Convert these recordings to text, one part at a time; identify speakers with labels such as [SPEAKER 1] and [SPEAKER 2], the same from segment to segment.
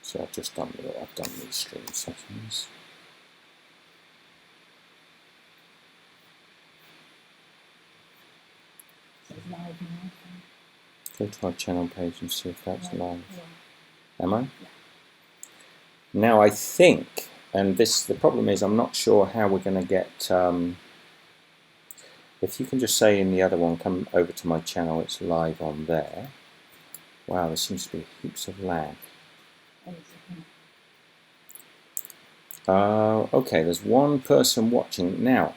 [SPEAKER 1] So I've just done these stream settings. Go to our channel page and see if that's live. Am I? Yeah. Now I think, and the problem is I'm not sure how we're going to get, if you can just say in the other one, come over to my channel, it's live on there. Wow, there seems to be heaps of lag. Okay, there's one person watching now.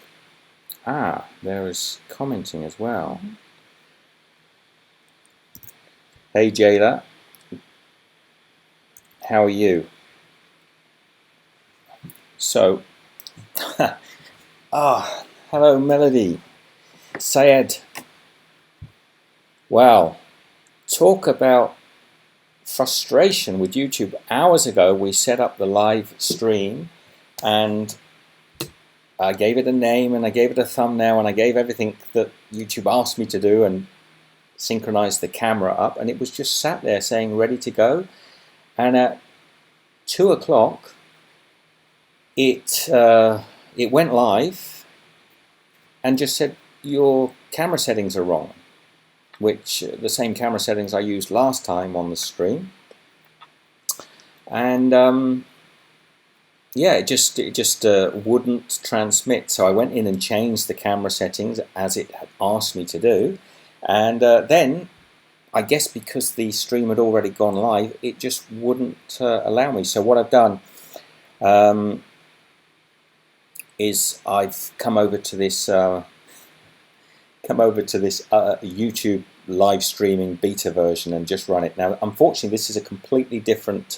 [SPEAKER 1] Ah, there is commenting as well. Hey Jayla, how are you? So, hello Melody, Syed. Wow, talk about frustration with YouTube. Hours ago we set up the live stream and I gave it a name and I gave it a thumbnail and I gave everything that YouTube asked me to do and synchronized the camera up, and it was just sat there saying ready to go. And at 2 o'clock it went live and just said your camera settings are wrong, which the same camera settings I used last time on the stream. And yeah, it just wouldn't transmit. So I went in and changed the camera settings as it had asked me to do, and then I guess because the stream had already gone live, it just wouldn't allow me. So what I've done is I've come over to this YouTube live streaming beta version and just run it. Now, unfortunately, this is a completely different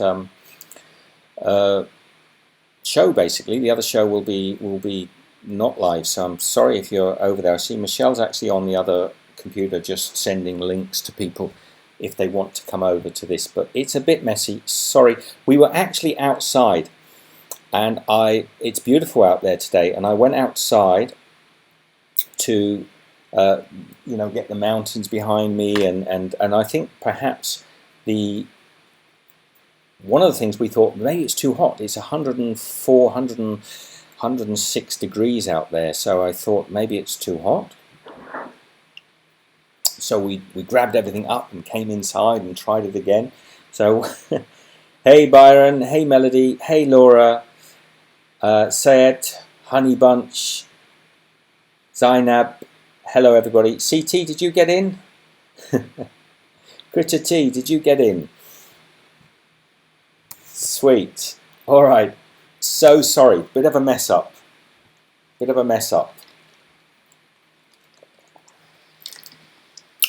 [SPEAKER 1] show. Basically, the other show will be not live. So I'm sorry if you're over there. I see Michelle's actually on the other computer, just sending links to people if they want to come over to this. But it's a bit messy. Sorry. We were actually outside, and it's beautiful out there today. And I went outside to get the mountains behind me, and I think perhaps one of the things we thought, maybe it's too hot. It's 104, 106 degrees out there. So I thought maybe it's too hot. So we grabbed everything up and came inside and tried it again. So, hey Byron, hey Melody, hey Laura, Sayed, Honey Bunch, Zainab, hello everybody. CT, did you get in? Critter T, did you get in? Sweet. All right. So sorry. Bit of a mess up.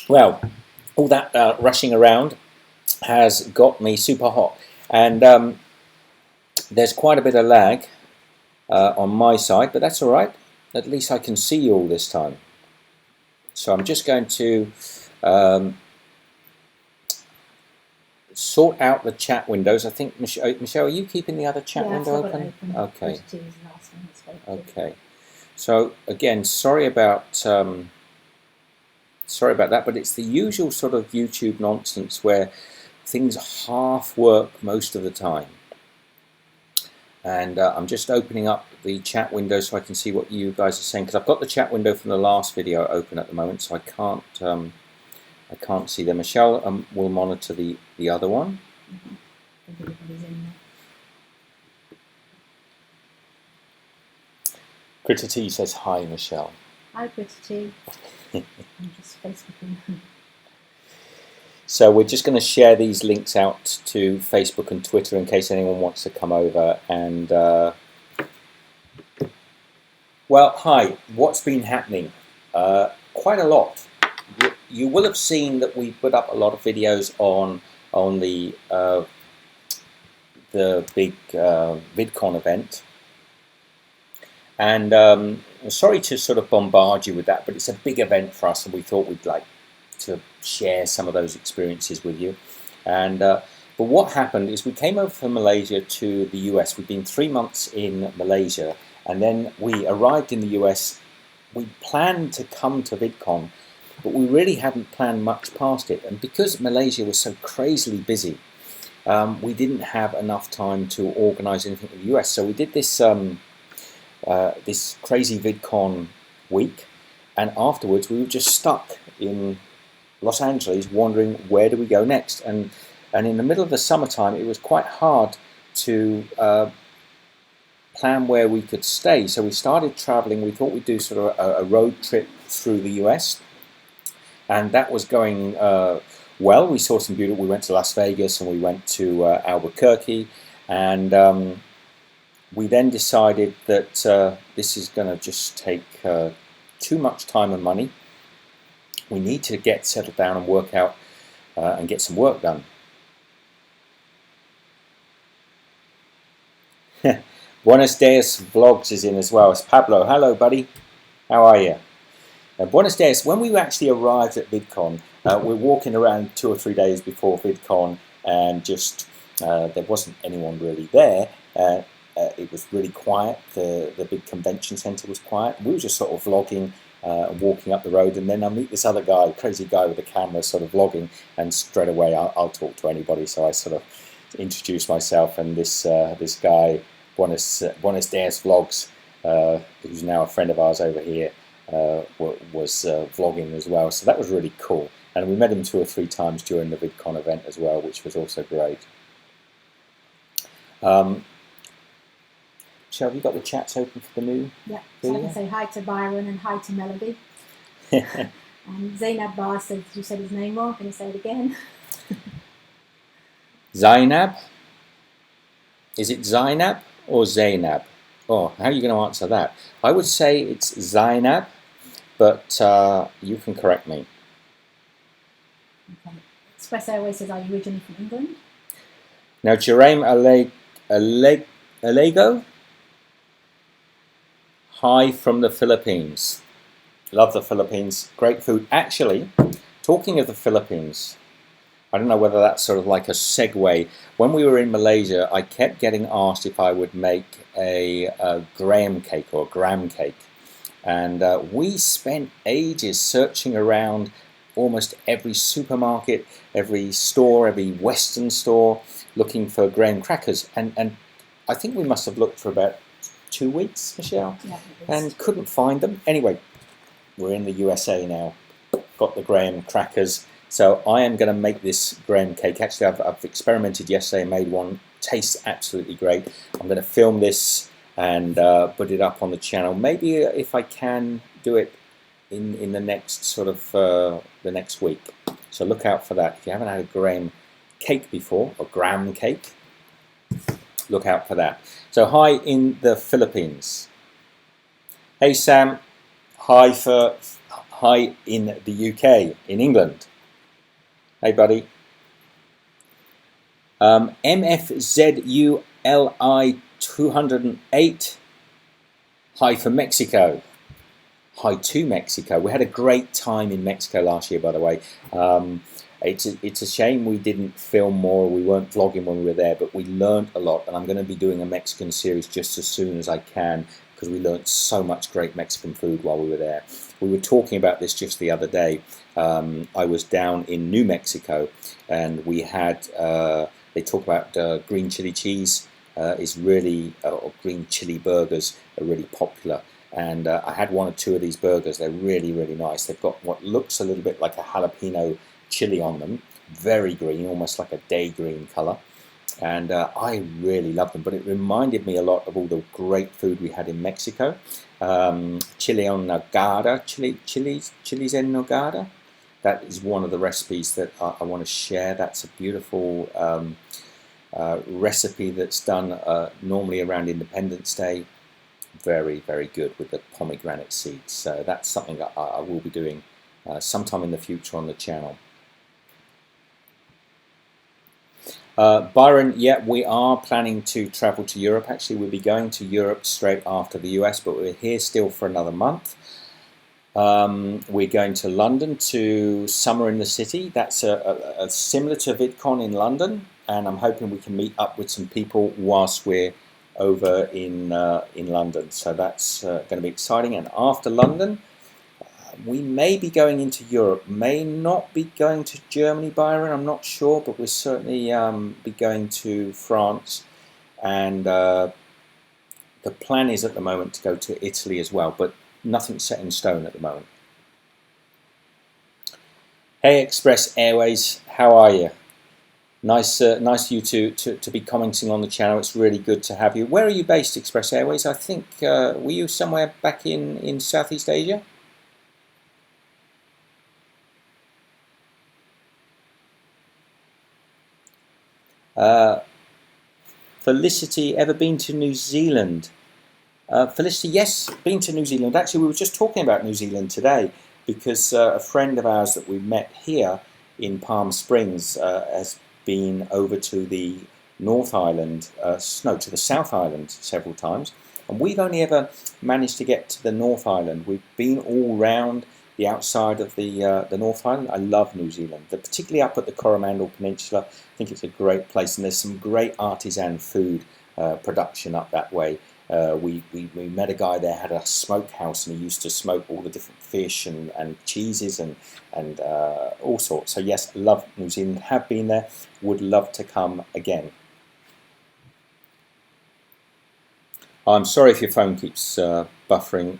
[SPEAKER 1] Well, all that rushing around has got me super hot, and there's quite a bit of lag on my side, but that's all right. At least I can see you all this time. So I'm just going to sort out the chat windows. I think Michelle, are you keeping the other chat window open? Okay. Okay. So again, sorry about that, but it's the usual sort of YouTube nonsense where things half work most of the time. And I'm just opening up the chat window so I can see what you guys are saying, because I've got the chat window from the last video open at the moment, so I can't see them. Michelle will monitor the other one. Critter T says hi, Michelle.
[SPEAKER 2] Hi, Critter T. I'm just Facebooking.
[SPEAKER 1] So we're just going to share these links out to Facebook and Twitter in case anyone wants to come over. And well, hi. What's been happening? Quite a lot. You will have seen that we put up a lot of videos on the big VidCon event, and sorry to sort of bombard you with that, but it's a big event for us, and we thought we'd like to share some of those experiences with you. And but what happened is we came over from Malaysia to the US. We've been 3 months in Malaysia, and then we arrived in the US. We planned to come to VidCon, but we really hadn't planned much past it. And because Malaysia was so crazily busy, we didn't have enough time to organise anything in the US. So we did this this crazy VidCon week, and afterwards we were just stuck in Los Angeles wondering where do we go next. And in the middle of the summertime it was quite hard to plan where we could stay. So we started traveling. We thought we'd do sort of a road trip through the US, and that was going well. We saw some beautiful. We went to Las Vegas and we went to Albuquerque, and we then decided that this is going to just take too much time and money. We need to get settled down and work out and get some work done. Buenos Dias Vlogs is in as well. It's Pablo. Hello, buddy. How are you? Buenos Dias. When we actually arrived at VidCon, we're walking around 2 or 3 days before VidCon, and just there wasn't anyone really there. It was really quiet. The big convention centre was quiet. We were just sort of vlogging and walking up the road, and then I meet this other guy, crazy guy with a camera, sort of vlogging, and straight away I'll talk to anybody. So I sort of introduced myself, and this guy, Buenos Dias Vlogs, who's now a friend of ours over here, was vlogging as well. So that was really cool. And we met him 2 or 3 times during the VidCon event as well, which was also great. Michelle, have you got the chats open for the new?
[SPEAKER 2] Yeah, so I can say hi to Byron and hi to Melody. And Zainab Bar said, you said his name wrong. Can you say it again?
[SPEAKER 1] Zainab? Is it Zainab or Zainab? Oh, how are you going to answer that? I would say it's Zainab, but you can correct me.
[SPEAKER 2] Okay. Espresso always says, are you originally from England?
[SPEAKER 1] Now, Jerame Alego? Hi from the Philippines. Love the Philippines. Great food. Actually, talking of the Philippines, I don't know whether that's sort of like a segue. When we were in Malaysia, I kept getting asked if I would make a graham cake or gram cake. And we spent ages searching around almost every supermarket, every store, every Western store, looking for graham crackers. And I think we must have looked for about 2 weeks, Michelle,
[SPEAKER 2] Yeah,
[SPEAKER 1] and couldn't find them. Anyway, we're in the USA now, got the graham crackers. So I am going to make this graham cake. Actually, I've experimented yesterday and made one. Tastes absolutely great. I'm going to film this and put it up on the channel. Maybe if I can do it in the next sort of the next week. So look out for that. If you haven't had a graham cake before, or graham cake, look out for that. So hi in the Philippines. Hey Sam, hi in the UK, in England. Hey buddy. MFZULI208. Hi for Mexico. Hi to Mexico. We had a great time in Mexico last year, by the way. It's a shame we didn't film more. We weren't vlogging when we were there, but we learned a lot, and I'm going to be doing a Mexican series just as soon as I can, because we learned so much great Mexican food while we were there. We were talking about this just the other day. I was down in New Mexico, and we had, they talk about green chili cheese is really, or green chili burgers are really popular. And I had 1 or 2 of these burgers. They're really, really nice. They've got what looks a little bit like a jalapeno chili on them, very green, almost like a day green color, and I really love them. But it reminded me a lot of all the great food we had in Mexico. Chili en nogada, chilies en nogada. That is one of the recipes that I want to share. That's a beautiful recipe that's done normally around Independence Day. Very, very good with the pomegranate seeds. So that's something that I will be doing sometime in the future on the channel. Byron, yeah, we are planning to travel to Europe. Actually, we'll be going to Europe straight after the US, but we're here still for another month. We're going to London to Summer in the City. That's a similar to VidCon in London, and I'm hoping we can meet up with some people whilst we're over in London. So that's going to be exciting. And after London, we may be going into Europe, may not be going to Germany, Byron, I'm not sure, but we'll certainly be going to France, and the plan is at the moment to go to Italy as well, but nothing's set in stone at the moment. Hey Express Airways, how are you? Nice you to be commenting on the channel. It's really good to have you. Where are you based, Express Airways? I think, were you somewhere back in Southeast Asia? Felicity, ever been to New Zealand? Felicity, yes, been to New Zealand. Actually, we were just talking about New Zealand today because a friend of ours that we met here in Palm Springs has been over to the North Island, to the South Island several times, and we've only ever managed to get to the North Island. We've been all round the outside of the North Island. I love New Zealand, particularly up at the Coromandel Peninsula. I think it's a great place, and there's some great artisan food production up that way. We met a guy there, had a smokehouse, and he used to smoke all the different fish and cheeses and all sorts. So yes, love New Zealand, have been there, would love to come again. I'm sorry if your phone keeps buffering.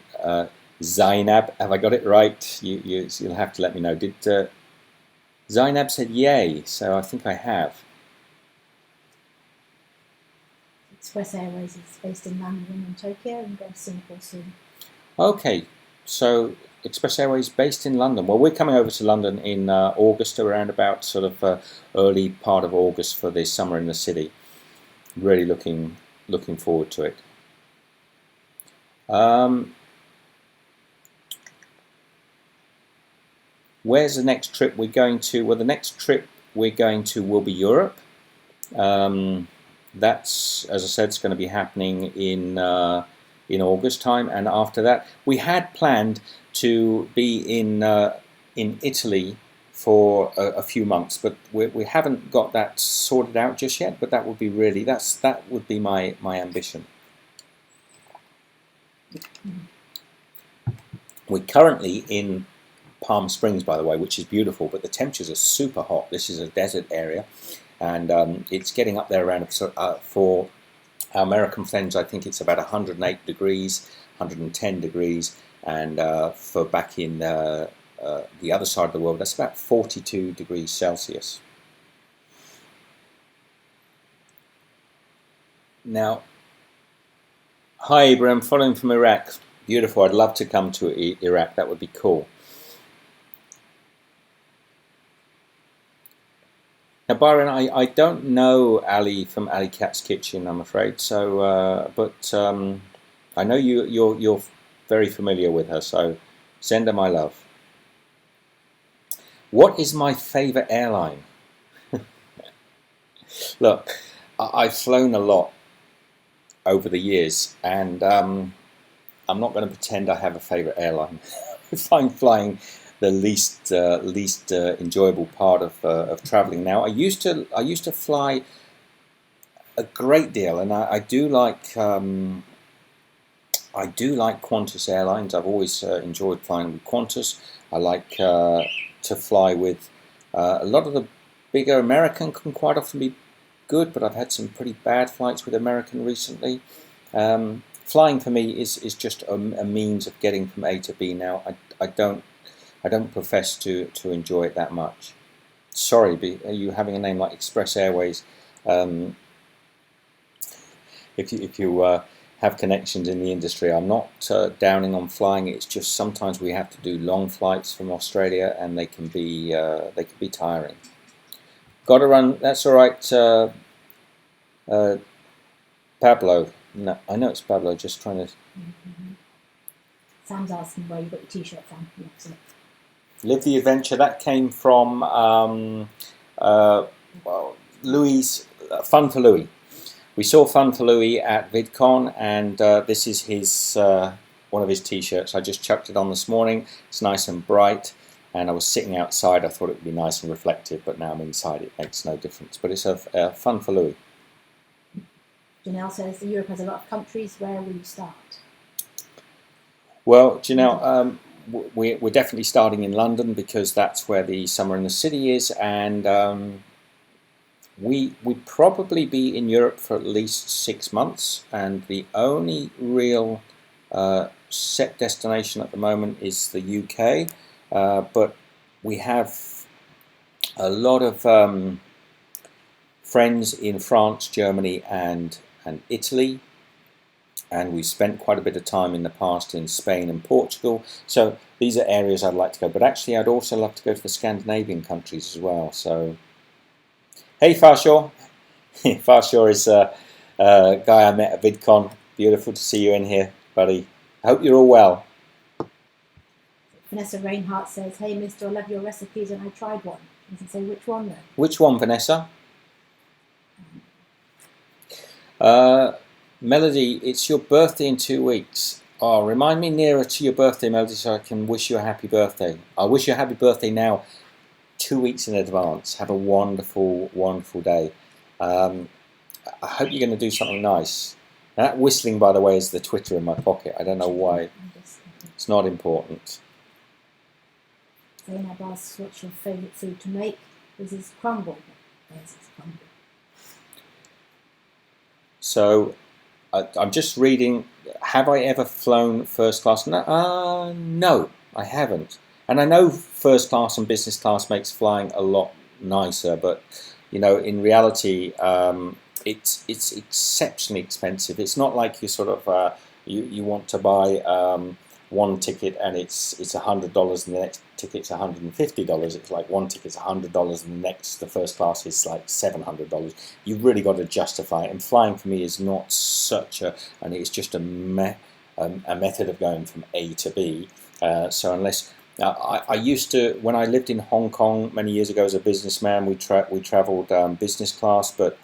[SPEAKER 1] Zainab, have I got it right? You'll have to let me know. Did Zainab said yay, so I think I have.
[SPEAKER 2] Express Airways is based in London and Tokyo, and going to Singapore soon.
[SPEAKER 1] Okay, so Express Airways based in London. Well, we're coming over to London in August, around about sort of early part of August for the summer in the city. Really looking forward to it. Where's the next trip we're going to? Well, the next trip we're going to will be Europe. That's, as I said, it's going to be happening in August time, and after that, we had planned to be in Italy for a few months, but we haven't got that sorted out just yet. But that would be really that would be my ambition. We're currently in Palm Springs, by the way, which is beautiful, but the temperatures are super hot. This is a desert area. And it's getting up there around, for our American friends, I think it's about 108 degrees, 110 degrees, and for back in the other side of the world, that's about 42 degrees Celsius. Now, hi Ibrahim, following from Iraq. Beautiful, I'd love to come to Iraq, that would be cool. Now, Byron, I don't know Ali from Ali Cat's Kitchen, I'm afraid. So, but I know you're very familiar with her. So, send her my love. What is my favourite airline? Look, I've flown a lot over the years, and I'm not going to pretend I have a favourite airline. I find flying the least enjoyable part of traveling. Now, I used to fly a great deal, and I do like Qantas Airlines. I've always enjoyed flying with Qantas. I like to fly with a lot of the bigger American can quite often be good, but I've had some pretty bad flights with American recently. Flying for me is just a means of getting from A to B now. I don't profess to enjoy it that much. Sorry, are you having a name like Express Airways? If you have connections in the industry, I'm not downing on flying. It's just sometimes we have to do long flights from Australia, and they can be tiring. Got to run. That's all right, Pablo. No, I know it's Pablo. Just trying to.
[SPEAKER 2] Sam's asking where you got your T-shirt from. Yeah,
[SPEAKER 1] Live the Adventure, that came from Louis, Fun for Louis. We saw Fun for Louis at VidCon, and this is his one of his T-shirts. I just chucked it on this morning. It's nice and bright, and I was sitting outside. I thought it would be nice and reflective, but now I'm inside. It makes no difference. But it's a Fun for Louis.
[SPEAKER 2] Janelle says that Europe has a lot of countries. Where will you start?
[SPEAKER 1] Well, Janelle, we're definitely starting in London because that's where the Summer in the City is, and we'd probably be in Europe for at least 6 months, and the only real set destination at the moment is the UK, but we have a lot of friends in France, Germany, and Italy, and we've spent quite a bit of time in the past in Spain and Portugal. So these are areas I'd like to go, but actually I'd also love to go to the Scandinavian countries as well. So, hey Farshaw. Farshaw is a guy I met at VidCon. Beautiful to see you in here, buddy. I hope you're all well.
[SPEAKER 2] Vanessa Reinhardt says, hey mister, I love your recipes and I tried one. You can say which one then?
[SPEAKER 1] Which one, Vanessa? Melody, it's your birthday in 2 weeks. Oh, remind me nearer to your birthday, Melody, so I can wish you a happy birthday. I wish you a happy birthday now, 2 weeks in advance. Have a wonderful, wonderful day. I hope you're going to do something nice. And that whistling, by the way, is the Twitter in my pocket. I don't know why. It's not important.
[SPEAKER 2] Zainab asks, what's your favourite food to make? This is crumble. Yes, it's crumble.
[SPEAKER 1] So, I'm just reading, have I ever flown first class? No, I haven't. And I know first class and business class makes flying a lot nicer, but you know, in reality, it's exceptionally expensive. It's not like you sort of you want to buy one ticket and it's $100 and the next ticket's $150. It's like one ticket's $100 and the first class is like $700. You've really got to justify it. And flying for me is not such and it's just a method of going from A to B. So unless I used to, when I lived in Hong Kong many years ago as a businessman, we travelled business class, but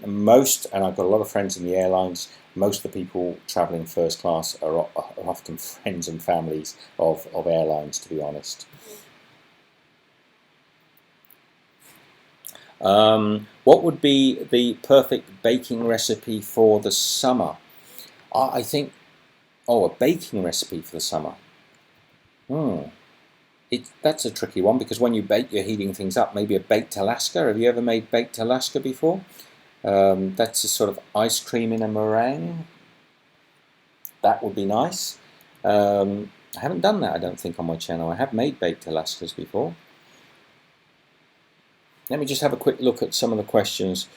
[SPEAKER 1] most, and I've got a lot of friends in the airlines, most of the people travelling first class are often friends and families of airlines, to be honest. What would be the perfect baking recipe for the summer? I think, a baking recipe for the summer. That's a tricky one, because when you bake, you're heating things up. Maybe a baked Alaska. Have you ever made baked Alaska before? That's a sort of ice cream in a meringue. That would be nice. I haven't done that, I don't think, on my channel. I have made baked Alaskas before. Let me just have a quick look at some of the questions.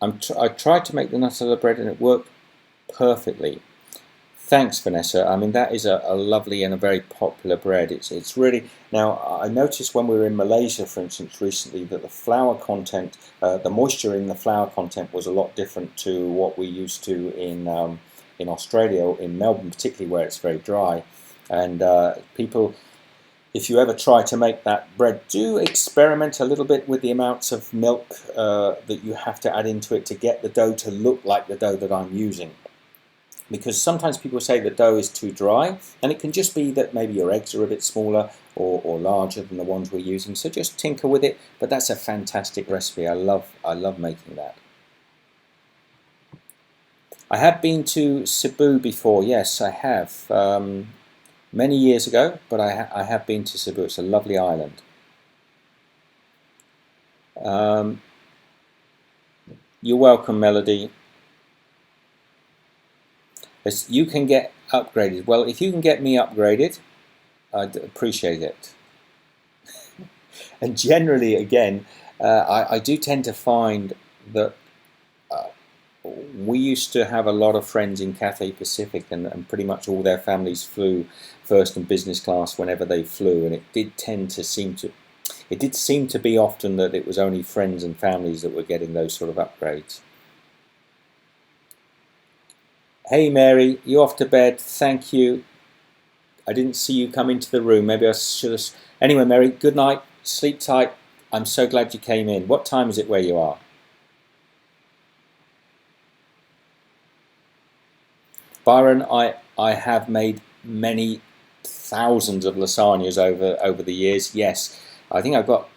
[SPEAKER 1] I tried to make the Nutella bread and it worked perfectly. Thanks, Vanessa. I mean, that is a lovely and a very popular bread. It's really, now I noticed when we were in Malaysia, for instance, recently, that the flour content, the moisture in the flour content was a lot different to what we used to in Australia, in Melbourne particularly, where it's very dry. And people, if you ever try to make that bread, do experiment a little bit with the amounts of milk that you have to add into it to get the dough to look like the dough that I'm using. Because sometimes people say the dough is too dry, and it can just be that maybe your eggs are a bit smaller or larger than the ones we're using. So just tinker with it. But that's a fantastic recipe. I love making that. I have been to Cebu before. Yes, I have. Many years ago, but I have been to Cebu. It's a lovely island. You're welcome, Melody. You can get upgraded. Well, if you can get me upgraded, I'd appreciate it. And generally, again, I do tend to find that we used to have a lot of friends in Cathay Pacific, and pretty much all their families flew first and business class whenever they flew, and it did seem to be often that it was only friends and families that were getting those sort of upgrades. Hey Mary, you off to bed? Thank you. I didn't see you come into the room. Maybe I should have. Anyway, Mary, good night. Sleep tight. I'm so glad you came in. What time is it where you are? Byron, I have made many thousands of lasagnas over the years. Yes, I think I've got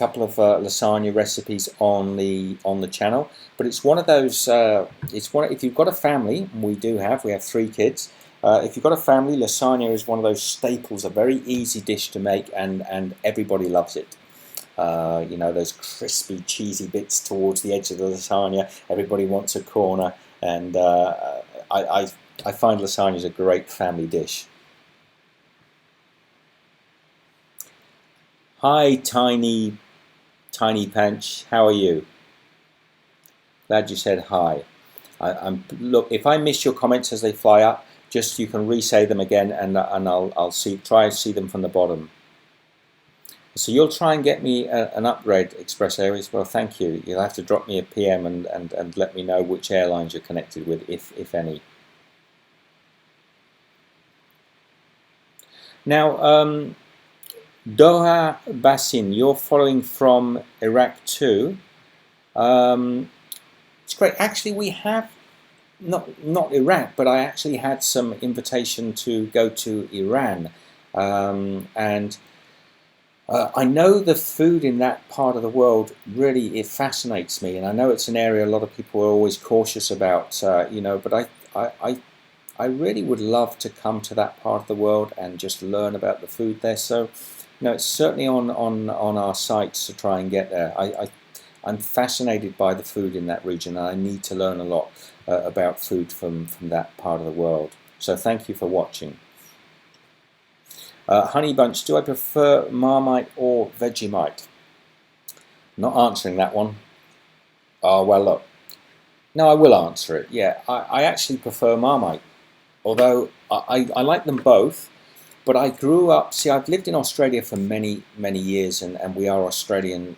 [SPEAKER 1] couple of lasagna recipes on the channel, but it's one of those. If you've got a family, and we have 3 kids. If you've got a family, lasagna is one of those staples, a very easy dish to make, and everybody loves it. You know, those crispy, cheesy bits towards the edge of the lasagna. Everybody wants a corner, and I find lasagna is a great family dish. Hi, Tiny Punch. How are you? Glad you said hi. Look, if I miss your comments as they fly up, just you can re-say them again, and I'll try to see them from the bottom. So you'll try and get me an upgrade, Express Airways. Well, thank you. You'll have to drop me a PM and let me know which airlines you're connected with, if any. Now, Doha Basin, you're following from Iraq too. It's great. Actually, we have not Iraq, but I actually had some invitation to go to Iran, and I know the food in that part of the world it fascinates me, and I know it's an area a lot of people are always cautious about, you know. But I really would love to come to that part of the world and just learn about the food there. So, you know, it's certainly on our sights to try and get there. I'm fascinated by the food in that region, and I need to learn a lot about food from that part of the world. So thank you for watching. Honey Bunch, do I prefer Marmite or Vegemite? Not answering that one. Oh, well, look. No, I will answer it. Yeah, I actually prefer Marmite. Although I like them both. But I grew up, see, I've lived in Australia for many, many years, and we are Australians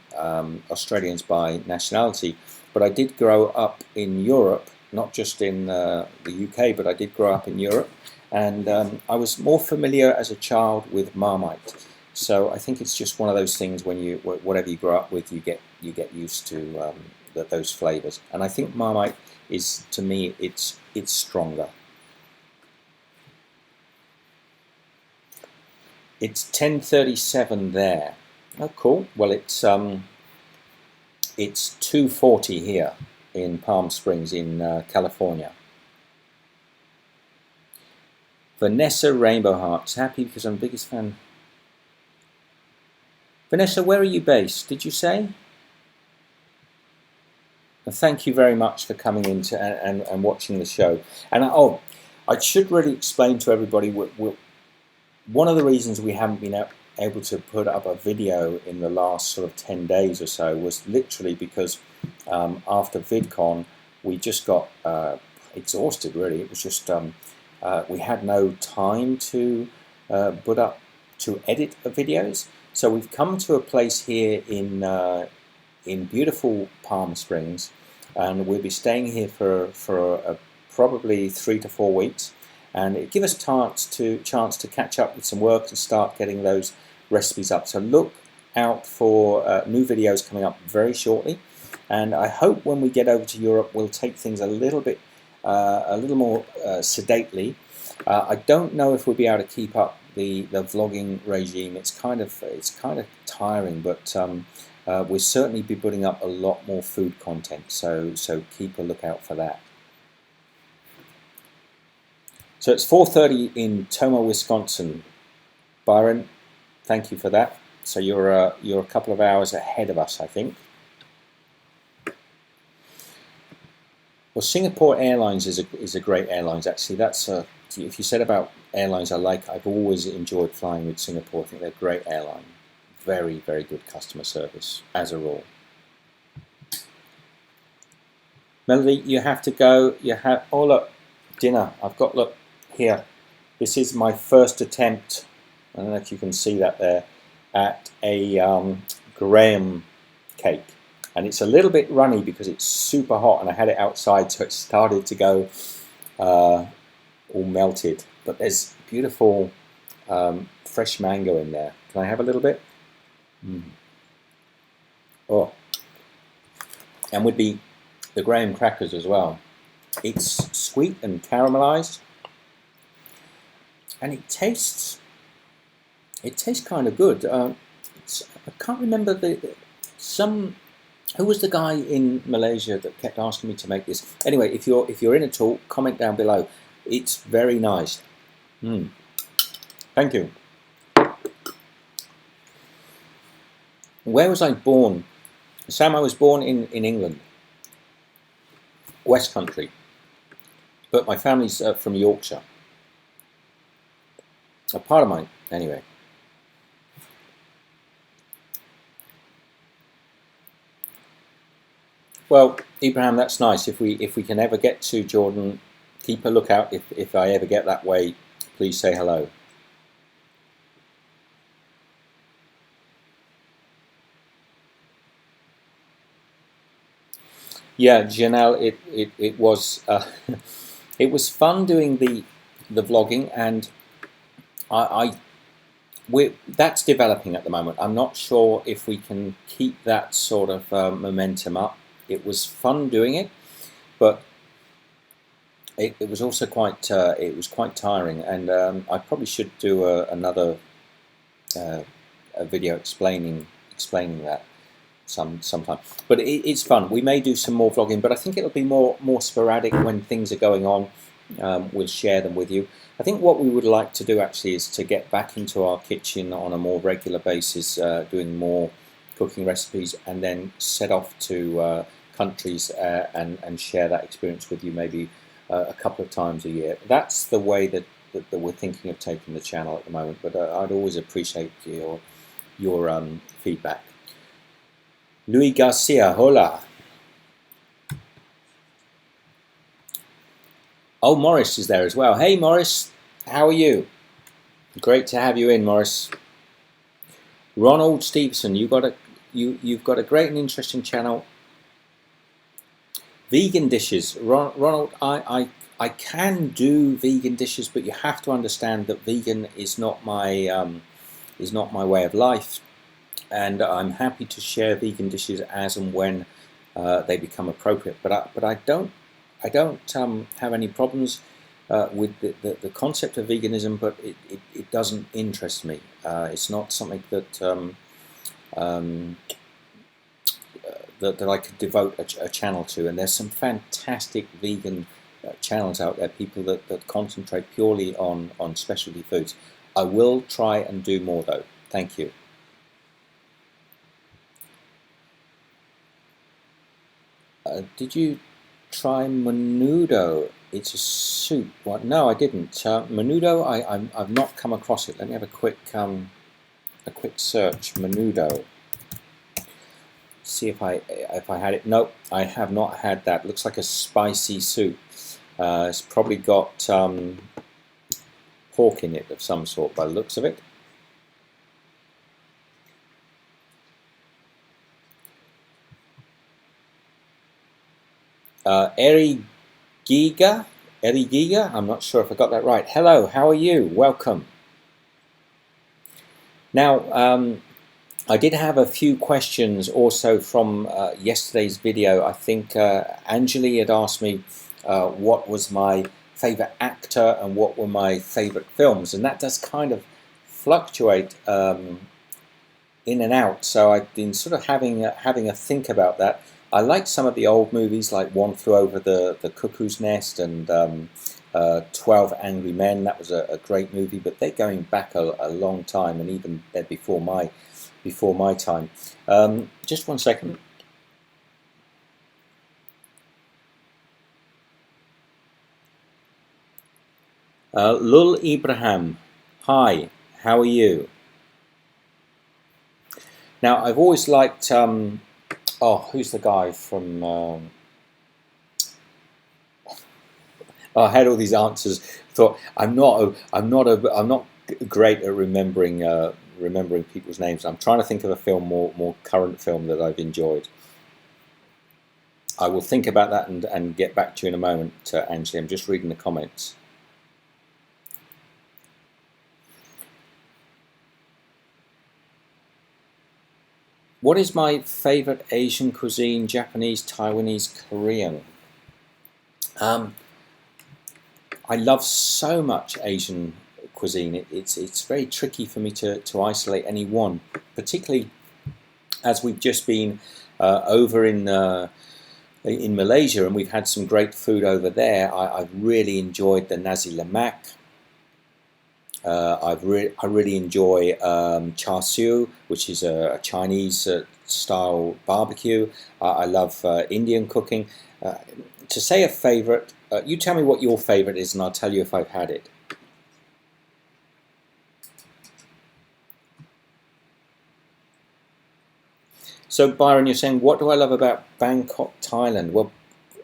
[SPEAKER 1] by nationality. But I did grow up in Europe, not just in the UK, but I did grow up in Europe. And I was more familiar as a child with Marmite. So I think it's just one of those things when whatever you grow up with, you get used to those flavours. And I think Marmite is, to me, it's stronger. It's 10:37 there. Oh, cool. Well, it's 2:40 here in Palm Springs in California. Vanessa Rainbow Hearts, happy because I'm the biggest fan. Vanessa, where are you based? Did you say? And thank you very much for coming in and watching the show. And I should really explain to everybody one of the reasons we haven't been able to put up a video in the last sort of 10 days or so was literally because after VidCon we just got exhausted, really. It was just we had no time to edit the videos. So we've come to a place here in beautiful Palm Springs, and we'll be staying here for probably 3 to 4 weeks. And it gives us chance to catch up with some work and start getting those recipes up. So look out for new videos coming up very shortly. And I hope when we get over to Europe, we'll take things a little more sedately. I don't know if we'll be able to keep up the vlogging regime. It's kind of tiring, but we'll certainly be putting up a lot more food content. So keep a lookout for that. So it's 4:30 in Tomah, Wisconsin. Byron, thank you for that. So you're a couple of hours ahead of us, I think. Well, Singapore Airlines is a great airlines. Actually, that's if you said about airlines I've always enjoyed flying with Singapore. I think they're a great airline. Very, very good customer service as a rule. Melody, you have to go. Oh look, dinner. I've got, look here. This is my first attempt. I don't know if you can see that there, at a graham cake. And it's a little bit runny because it's super hot, and I had it outside, so it started to go all melted. But there's beautiful fresh mango in there. Can I have a little bit? Oh, and with the graham crackers as well. It's sweet and caramelized, and it tastes kind of good. I can't remember Who was the guy in Malaysia that kept asking me to make this? Anyway, if you're in at all, comment down below. It's very nice. Thank you. Where was I born? Sam, I was born in England, West Country, but my family's from Yorkshire. A part of mine, anyway. Well, Ibrahim, that's nice. If we can ever get to Jordan, keep a lookout. If I ever get that way, please say hello. Yeah, Janelle, it was it was fun doing the vlogging, and that's developing at the moment. I'm not sure if we can keep that sort of momentum up. It was fun doing it, but it was also quite tiring, and I probably should do another a video explaining that sometime. But it's fun. We may do some more vlogging, but I think it'll be more sporadic when things are going on. We'll share them with you. I think what we would like to do actually is to get back into our kitchen on a more regular basis, doing more cooking recipes, and then set off to countries and share that experience with you maybe a couple of times a year. That's the way that we're thinking of taking the channel at the moment, but I'd always appreciate your feedback. Luis Garcia, hola. Oh, Morris is there as well. Hey, Morris, how are you? Great to have you in, Morris. Ronald Stevenson, you've got a great and interesting channel. Vegan dishes, Ronald. I can do vegan dishes, but you have to understand that vegan is not my way of life, and I'm happy to share vegan dishes as and when they become appropriate. But I don't have any problems with the concept of veganism, but it doesn't interest me. It's not something that that I could devote a channel to. And there's some fantastic vegan channels out there, people that concentrate purely on specialty foods. I will try and do more though. Thank you. Did you try menudo? It's a soup. What? No, I didn't. Menudo, I've not come across it. Let me have a quick search. Menudo. See if I had it. Nope, I have not had that. Looks like a spicy soup. It's probably got pork in it of some sort by the looks of it. Erigiga, I'm not sure if I got that right. Hello, how are you? Welcome. Now, I did have a few questions also from yesterday's video. I think Anjali had asked me what was my favourite actor and what were my favourite films, and that does kind of fluctuate in and out. So I've been sort of having a think about that. I like some of the old movies, like One Flew Over the Cuckoo's Nest and 12 Angry Men. That was a great movie, but they're going back a long time, and even they're before my time. Just one second. Lul Ibrahim, hi, how are you? Now, I've always liked, oh, who's the guy from, I had all these answers, thought, I'm not great at remembering people's names. I'm trying to think of a film, more current film that I've enjoyed. I will think about that and get back to you in a moment, Angie. I'm just reading the comments. What is my favorite Asian cuisine? Japanese, Taiwanese, Korean? I love so much Asian cuisine. It's very tricky for me to isolate any one. Particularly, as we've just been over in Malaysia, and we've had some great food over there. I've really enjoyed the nasi lemak. I really enjoy char siu, which is a Chinese style barbecue. I love Indian cooking. To say a favorite, you tell me what your favorite is, and I'll tell you if I've had it. So Byron, you're saying, what do I love about Bangkok, Thailand? Well,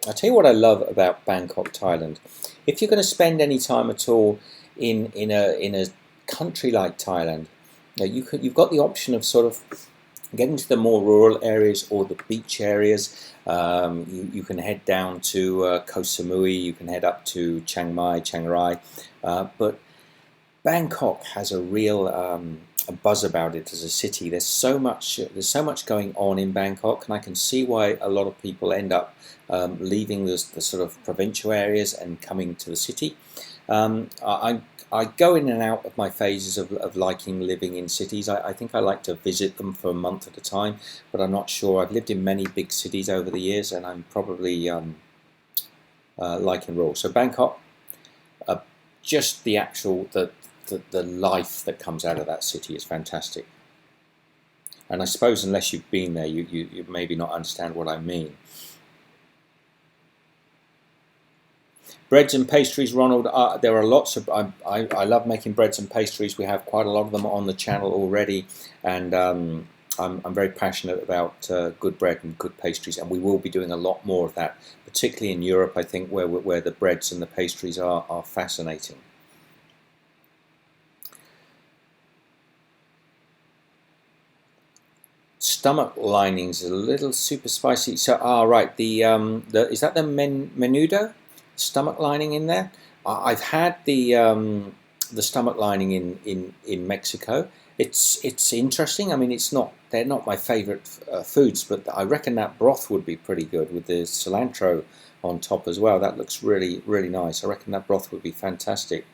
[SPEAKER 1] I'll tell you what I love about Bangkok, Thailand. If you're going to spend any time at all in a country like Thailand, you've got the option of sort of getting to the more rural areas or the beach areas. You can head down to Koh Samui, you can head up to Chiang Mai, Chiang Rai, but Bangkok has a real a buzz about it as a city. There's so much going on in Bangkok, and I can see why a lot of people end up leaving the sort of provincial areas and coming to the city. I go in and out of my phases of liking living in cities. I think I like to visit them for a month at a time, but I'm not sure. I've lived in many big cities over the years, and I'm probably liking rural. So Bangkok, just the actual the life that comes out of that city is fantastic. And I suppose unless you've been there, you maybe not understand what I mean. Breads and pastries, Ronald, there are lots of, I love making breads and pastries. We have quite a lot of them on the channel already, and I'm very passionate about good bread and good pastries, and we will be doing a lot more of that, particularly in Europe, I think, where the breads and the pastries are fascinating. Stomach linings a little super spicy. So, right, is that the menudo? Stomach lining in there. I've had the stomach lining in Mexico. It's interesting. I mean, they're not my favorite foods, but I reckon that broth would be pretty good with the cilantro on top as well. That looks really, really nice. I reckon that broth would be fantastic.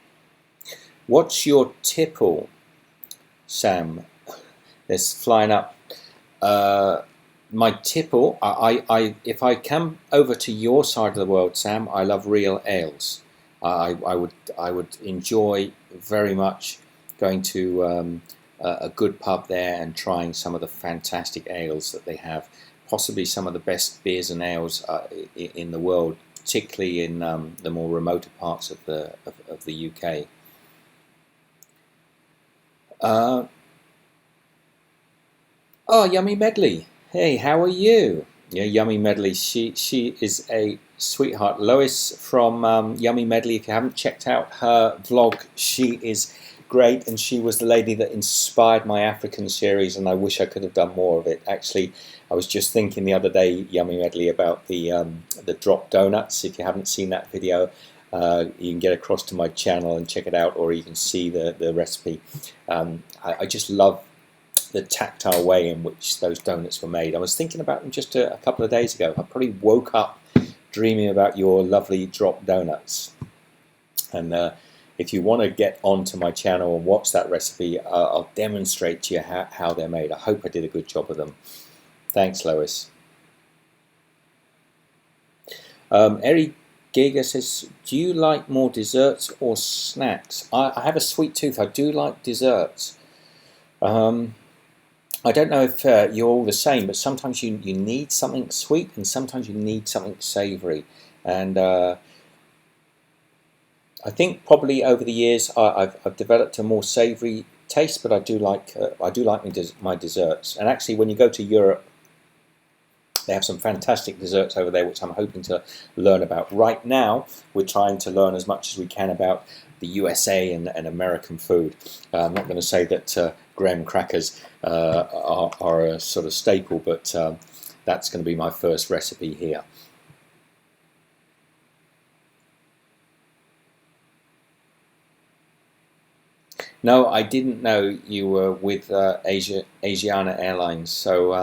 [SPEAKER 1] What's your tipple, Sam? There's flying up. My tipple, if I come over to your side of the world, Sam, I love real ales. I would enjoy very much going to a good pub there and trying some of the fantastic ales that they have. Possibly some of the best beers and ales in the world, particularly in the more remote parts of the UK. Oh, Yummy Medley. Hey, how are you? Yeah, Yummy Medley. She is a sweetheart. Lois from Yummy Medley. If you haven't checked out her vlog, she is great, and she was the lady that inspired my African series, and I wish I could have done more of it. Actually, I was just thinking the other day, Yummy Medley, about the drop donuts. If you haven't seen that video, you can get across to my channel and check it out, or you can see the recipe. I just love the tactile way in which those donuts were made. I was thinking about them just a couple of days ago. I probably woke up dreaming about your lovely drop donuts. And if you want to get onto my channel and watch that recipe, I'll demonstrate to you how they're made. I hope I did a good job of them. Thanks, Lois. Eri Giga says, do you like more desserts or snacks? I have a sweet tooth. I do like desserts. I don't know if you're all the same, but sometimes you need something sweet and sometimes you need something savoury. And I think probably over the years I've developed a more savoury taste, but I do like my desserts. And actually, when you go to Europe, they have some fantastic desserts over there, which I'm hoping to learn about. Right now, we're trying to learn as much as we can about the USA and American food. I'm not going to say that graham crackers are a sort of staple, but that's going to be my first recipe here. No, I didn't know you were with Asiana Airlines. So,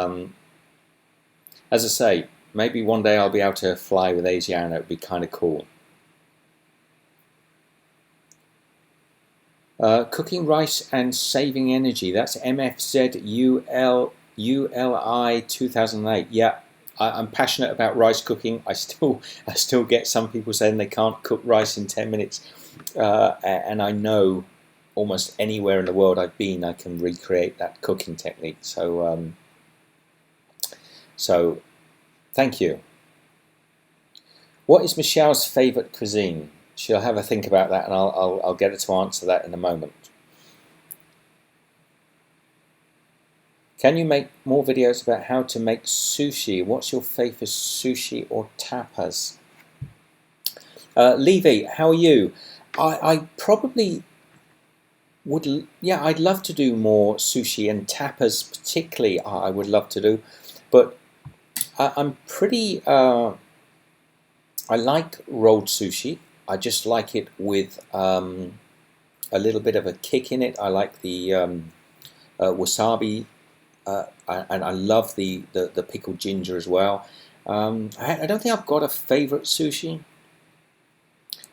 [SPEAKER 1] as I say, maybe one day I'll be able to fly with Asiana. It would be kind of cool. Cooking rice and saving energy. That's MFZUL ULI 2008. Yeah, I'm passionate about rice cooking. I still get some people saying they can't cook rice in 10 minutes, and I know almost anywhere in the world I've been, I can recreate that cooking technique. So so thank you. What is Michelle's favourite cuisine? She'll have a think about that, and I'll get her to answer that in a moment. Can you make more videos about how to make sushi? What's your favourite sushi or tapas? Levy, how are you? I probably would, yeah, I'd love to do more sushi and tapas particularly. I would love to do, but I'm pretty, I like rolled sushi. I just like it with a little bit of a kick in it. I like the wasabi. And I love the pickled ginger as well. I don't think I've got a favourite sushi.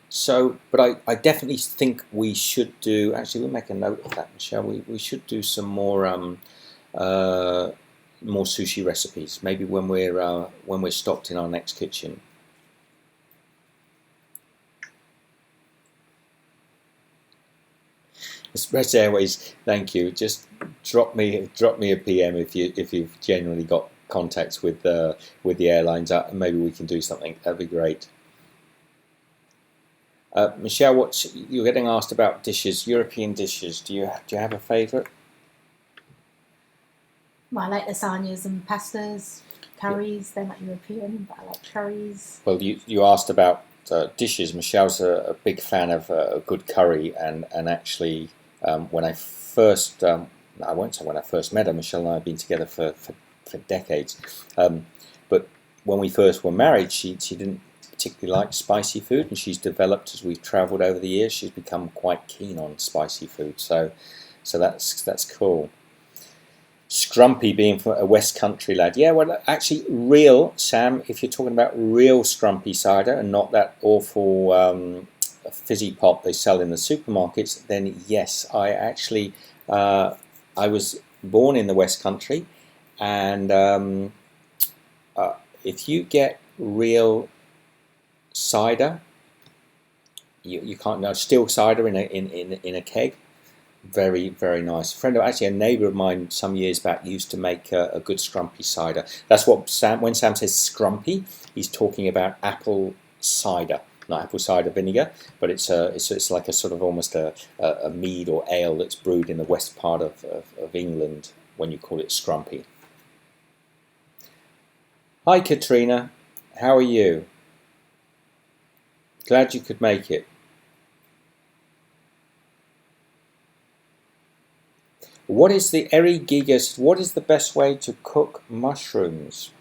[SPEAKER 1] So, but I definitely think we should do. Actually, we'll make a note of that, Michelle. We should do some more more sushi recipes. Maybe when we're stocked in our next kitchen. Express Airways, thank you. Just drop me a PM if you've genuinely got contacts with the airlines. Maybe we can do something. That'd be great. Michelle, you're getting asked about dishes, European dishes. Do you have a favourite?
[SPEAKER 2] Well, I like lasagnas and pastas, curries. They're not European, but I like curries.
[SPEAKER 1] Well, you asked about dishes. Michelle's a big fan of a good curry, and actually. When I first, I won't say when I first met her, Michelle and I have been together for decades. But when we first were married, she didn't particularly like spicy food, and she's developed as we've travelled over the years. She's become quite keen on spicy food, so that's cool. Scrumpy being from a West Country lad. Yeah, well, actually, real, Sam, if you're talking about real Scrumpy cider and not that awful fizzy pop they sell in the supermarkets, then yes, I actually I was born in the West Country, and if you get real cider, you can't know still cider in a keg. Very, very nice. Actually a neighbour of mine some years back used to make a good Scrumpy cider. That's what when Sam says Scrumpy, he's talking about apple cider. Not apple cider vinegar, but it's like a sort of almost a mead or ale that's brewed in the west part of England when you call it Scrumpy. Hi Katrina, how are you? Glad you could make it. What is the Eri Gigas? What is the best way to cook mushrooms?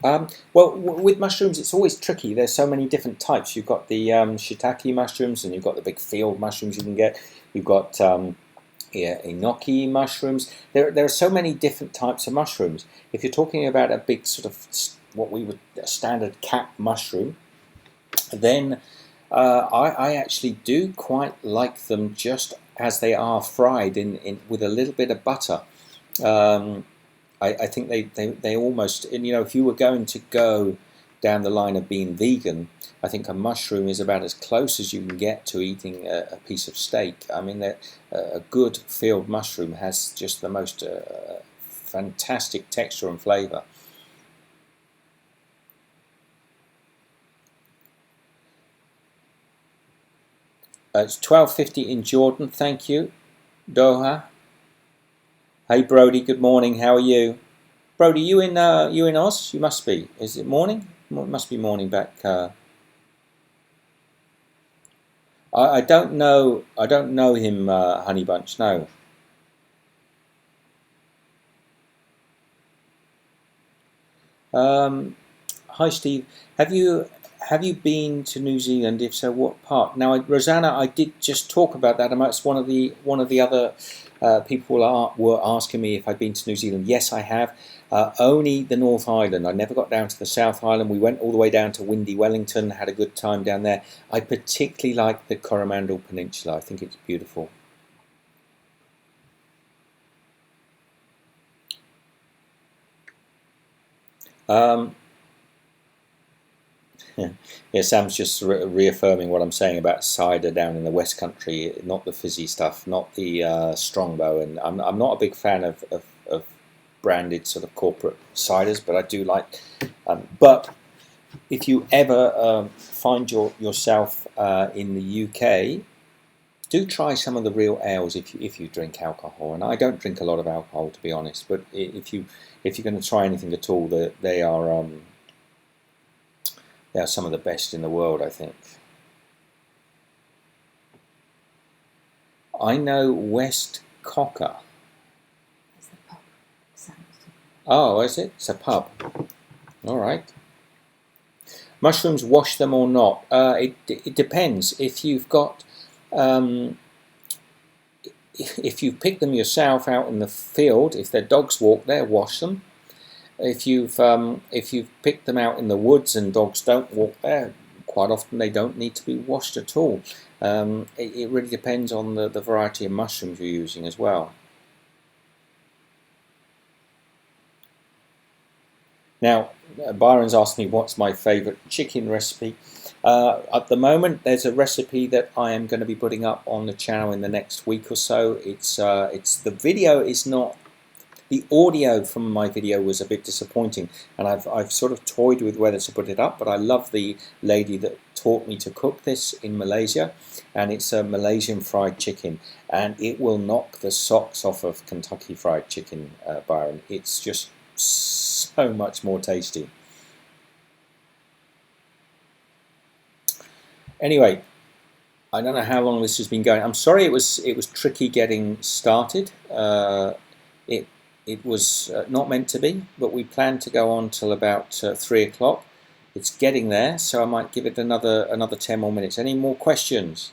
[SPEAKER 1] Well, with mushrooms, it's always tricky. There's so many different types. You've got the shiitake mushrooms, and you've got the big field mushrooms you can get. You've got enoki mushrooms. There are so many different types of mushrooms. If you're talking about a big sort of what we would a standard cap mushroom, then I actually do quite like them just as they are fried in with a little bit of butter. I think they almost, you know, if you were going to go down the line of being vegan, I think a mushroom is about as close as you can get to eating a piece of steak. I mean, a good field mushroom has just the most fantastic texture and flavour. It's 12:50 in Jordan. Thank you, Doha. Hey Brody, good morning. How are you, Brody? You in Oz? You must be. Is it morning? It must be morning back. I don't know. I don't know him, Honey Bunch. No. Hi Steve. Have you been to New Zealand? If so, what part? Now, Rosanna, I did just talk about that. It's one of the other people were asking me if I'd been to New Zealand. Yes, I have. Only the North Island. I never got down to the South Island. We went all the way down to windy Wellington. Had a good time down there. I particularly like the Coromandel Peninsula. I think it's beautiful. Um, yeah, Sam's just reaffirming what I'm saying about cider down in the West Country, not the fizzy stuff, not the Strongbow. And I'm not a big fan of branded sort of corporate ciders, but I do like. But if you ever find yourself in the UK, do try some of the real ales if you drink alcohol. And I don't drink a lot of alcohol, to be honest. But if you're going to try anything at all, they are some of the best in the world, I think. I know West Cocker.
[SPEAKER 2] It's the pub.
[SPEAKER 1] Oh, is it? It's a pub. All right. Mushrooms, wash them or not? It depends. If you've got, if you pick them yourself out in the field, if their dogs walk there, wash them. If you've picked them out in the woods and dogs don't walk there, quite often they don't need to be washed at all. It really depends on the variety of mushrooms you're using as well. Now, Byron's asked me what's my favourite chicken recipe. At the moment, there's a recipe that I am going to be putting up on the channel in the next week or so. It's the video is not. The audio from my video was a bit disappointing, and I've sort of toyed with whether to put it up, but I love the lady that taught me to cook this in Malaysia, and it's a Malaysian fried chicken, and it will knock the socks off of Kentucky Fried Chicken, Byron. It's just so much more tasty. Anyway, I don't know how long this has been going. I'm sorry it was tricky getting started. It was not meant to be, but we planned to go on till about 3 o'clock. It's getting there, so I might give it another 10 more minutes. Any more questions?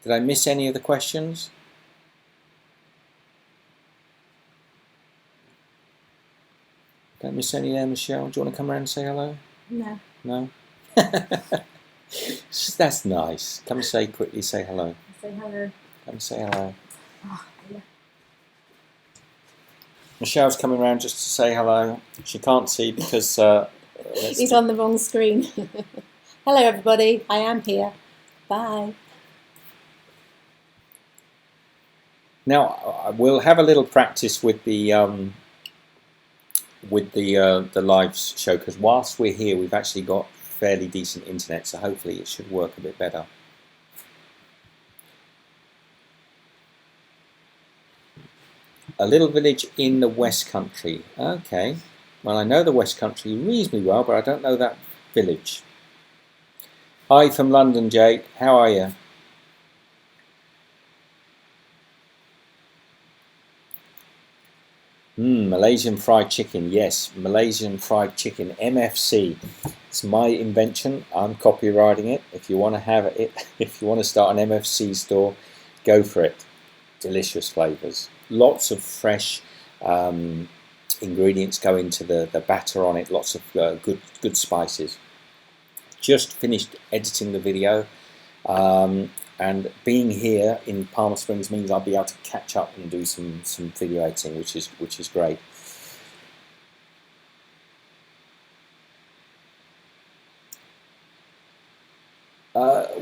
[SPEAKER 1] Did I miss any of the questions? Don't miss any there, Michelle. Do you want to come around and say hello?
[SPEAKER 2] No.
[SPEAKER 1] No? That's nice. Come say quickly, say hello.
[SPEAKER 2] Say hello.
[SPEAKER 1] Come say hello.
[SPEAKER 2] Oh, dear.
[SPEAKER 1] Michelle's coming around just to say hello. She can't see because...
[SPEAKER 2] He's on the wrong screen. Hello, everybody. I am here. Bye.
[SPEAKER 1] Now, we'll have a little practice with the live show, because whilst we're here, we've actually got fairly decent internet, so hopefully it should work a bit better. A little village in the West Country. Okay. Well, I know the West Country reasonably well, but I don't know that village. Hi from London, Jake. How are you? Malaysian fried chicken. Yes, Malaysian fried chicken. MFC. It's my invention. I'm copywriting it. If you want to have it, if you want to start an MFC store, go for it. Delicious flavours. Lots of fresh ingredients go into the batter on it. Lots of good spices. Just finished editing the video, and being here in Palm Springs means I'll be able to catch up and do some video editing, which is great.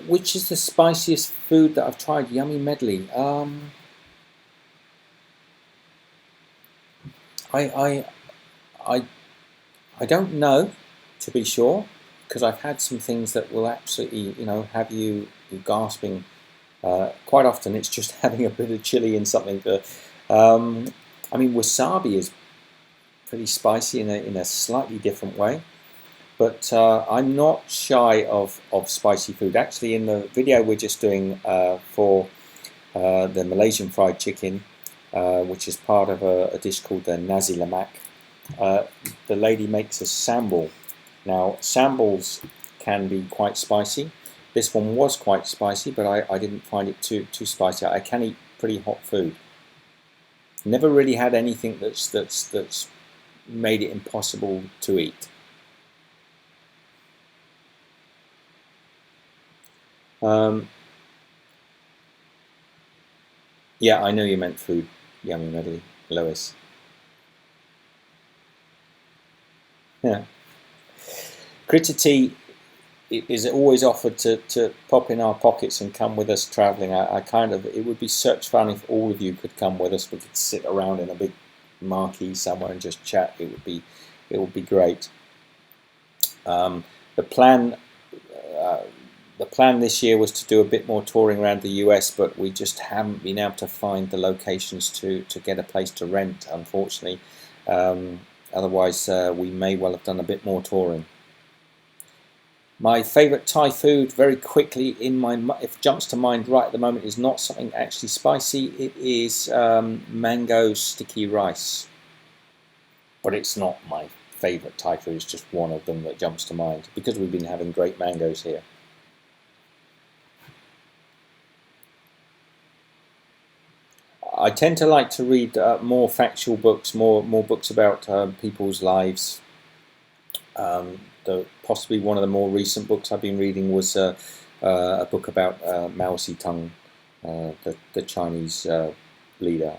[SPEAKER 1] Which is the spiciest food that I've tried? Yummy Medley. I don't know, to be sure, because I've had some things that will absolutely, have you gasping. Quite often it's just having a bit of chili in something. I mean, wasabi is pretty spicy in a slightly different way, but I'm not shy of spicy food. Actually, in the video we're just doing for the Malaysian fried chicken, which is part of a dish called the nasi lemak, the lady makes a sambal. Now, sambals can be quite spicy. This one was quite spicy, but I didn't find it too spicy. I can eat pretty hot food. Never really had anything that's made it impossible to eat. Yeah, I know you meant food. Yummy Medley, Lois. Yeah. Critter tea is always offered to pop in our pockets and come with us travelling. I kind of, it would be such fun if all of you could come with us. We could sit around in a big marquee somewhere and just chat. It would be great. The plan this year was to do a bit more touring around the US, but we just haven't been able to find the locations to get a place to rent, unfortunately. Otherwise, we may well have done a bit more touring. My favourite Thai food, very quickly, if jumps to mind right at the moment, is not something actually spicy. It is mango sticky rice. But it's not my favourite Thai food, it's just one of them that jumps to mind, because we've been having great mangoes here. I tend to like to read more factual books, more books about people's lives. Possibly one of the more recent books I've been reading was a book about Mao Zedong, the Chinese leader.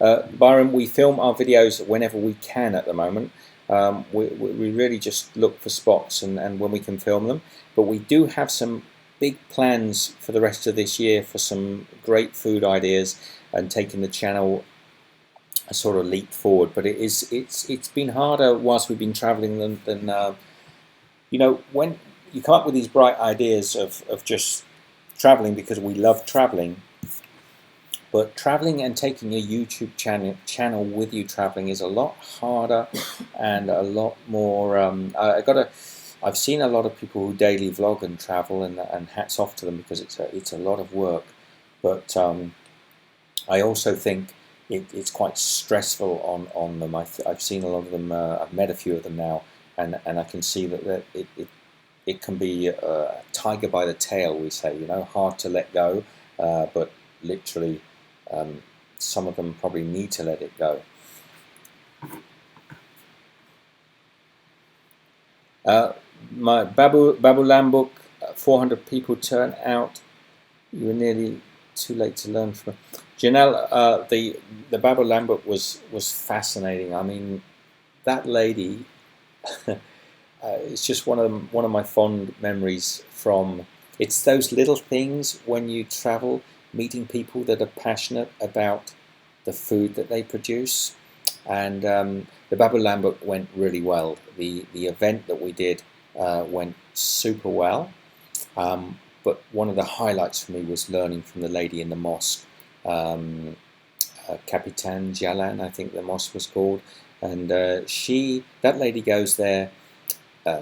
[SPEAKER 1] Byron, we film our videos whenever we can at the moment. We really just look for spots and when we can film them. But we do have some big plans for the rest of this year for some great food ideas and taking the channel a sort of leap forward. But it's been harder whilst we've been travelling than you know, when you come up with these bright ideas of just travelling because we love travelling. But travelling and taking a YouTube channel with you travelling is a lot harder and a lot more. I've seen a lot of people who daily vlog and travel, and hats off to them because it's a lot of work. But I also think it's quite stressful on them. I've seen a lot of them. I've met a few of them now, and I can see that it can be a tiger by the tail. We say, you know, hard to let go, but literally. Some of them probably need to let it go. My Babu Lambuk, 400 people turn out. You were nearly too late to learn from. Janelle, the Babu Lambuk was fascinating. I mean, that lady. It's just one of my fond memories from. It's those little things when you travel. Meeting people that are passionate about the food that they produce, and the Babu Lambuk went really well. The event that we did went super well, but one of the highlights for me was learning from the lady in the mosque, Kapitan Jalan, I think the mosque was called, and that lady goes there.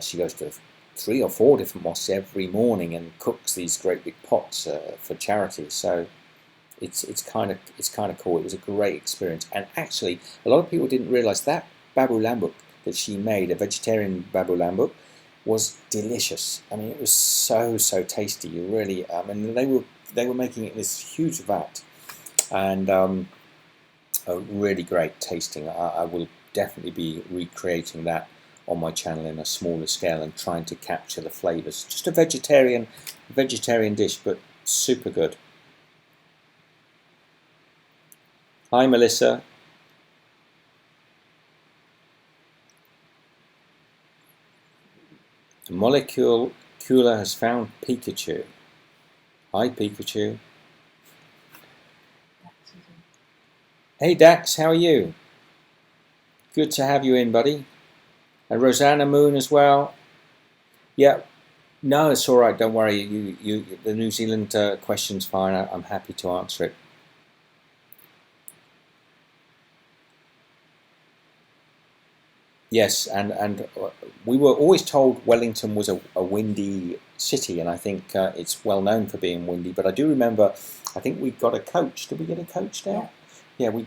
[SPEAKER 1] She goes to 3 or 4 different mosques every morning and cooks these great big pots for charity. So it's kind of cool. It was a great experience, and actually a lot of people didn't realise that Babu Lambuk that she made, a vegetarian Babu Lambuk, was delicious. I mean, it was so tasty. You really, and they were making it in this huge vat, and really great tasting. I will definitely be recreating that on my channel in a smaller scale and trying to capture the flavours. Just a vegetarian dish, but super good. Hi, Melissa. Molecule Cooler has found Pikachu. Hi, Pikachu. Hey, Dax, how are you? Good to have you in, buddy. And Rosanna Moon as well. Yeah, no, it's all right. Don't worry. The New Zealand question's fine. I'm happy to answer it. Yes, and we were always told Wellington was a windy city, and I think it's well known for being windy. But I do remember, I think we got a coach. Did we get a coach down? Yeah, we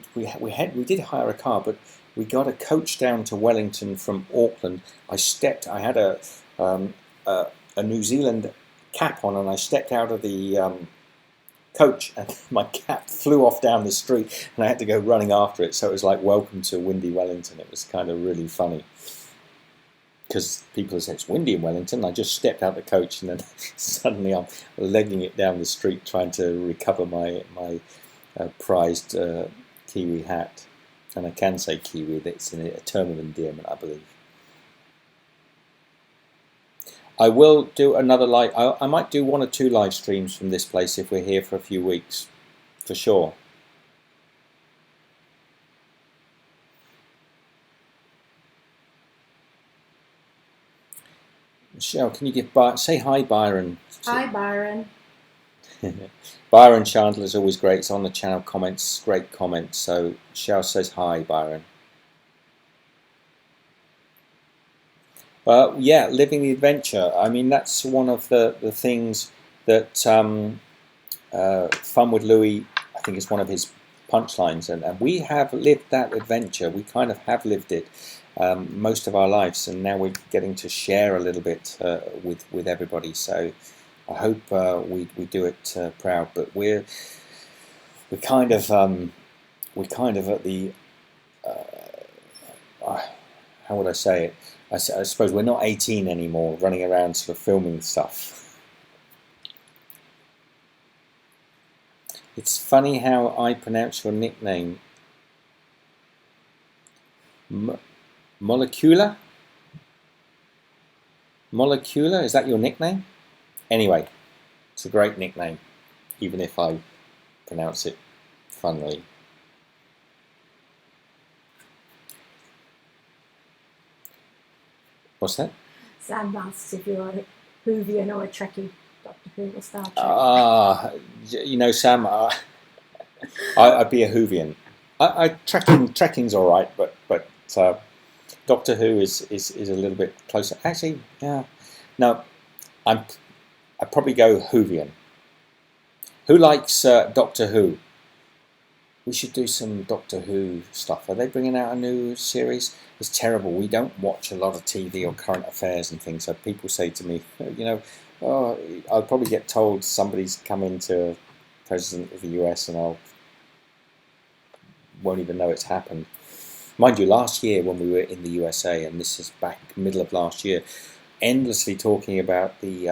[SPEAKER 1] did hire a car, but we got a coach down to Wellington from Auckland. I had a New Zealand cap on, and I stepped out of the coach, and my cap flew off down the street, and I had to go running after it. So it was like, welcome to windy Wellington. It was kind of really funny because people said it's windy in Wellington. I just stepped out the coach, and then suddenly I'm legging it down the street trying to recover my prized Kiwi hat. And I can say Kiwi, it's a term of endearment, I believe. I will do another live. I might do 1 or 2 live streams from this place if we're here for a few weeks, for sure. Michelle, can you give say hi, Byron?
[SPEAKER 2] Hi, Byron.
[SPEAKER 1] Byron Chandler is always great. It's on the channel, comments, great comments. So Michelle says hi, Byron. Yeah, living the adventure. I mean, that's one of the things that Fun with Louis, I think, is one of his punchlines, and we have lived that adventure. We kind of have lived it most of our lives, and now we're getting to share a little bit with everybody. So I hope we do it proud. But we're kind of at the how would I say it? I suppose we're not 18 anymore, running around sort of filming stuff. It's funny how I pronounce your nickname. Molecular? Molecular? Is that your nickname? Anyway, it's a great nickname, even if I pronounce it funnily. What's that?
[SPEAKER 2] Sam asks if you're a Whovian or a Trekkie, Doctor Who or Star Trek.
[SPEAKER 1] You know, Sam, I'd be a Whovian. Trekking's all right, but Doctor Who is a little bit closer. Actually, yeah, no, I'd probably go Whovian. Who likes Doctor Who? We should do some Doctor Who stuff. Are they bringing out a new series? It's terrible. We don't watch a lot of TV or current affairs and things. So people say to me, you know, oh, I'll probably get told somebody's coming to president of the US and I won't even know it's happened. Mind you, last year when we were in the USA, and this is back middle of last year, endlessly talking about the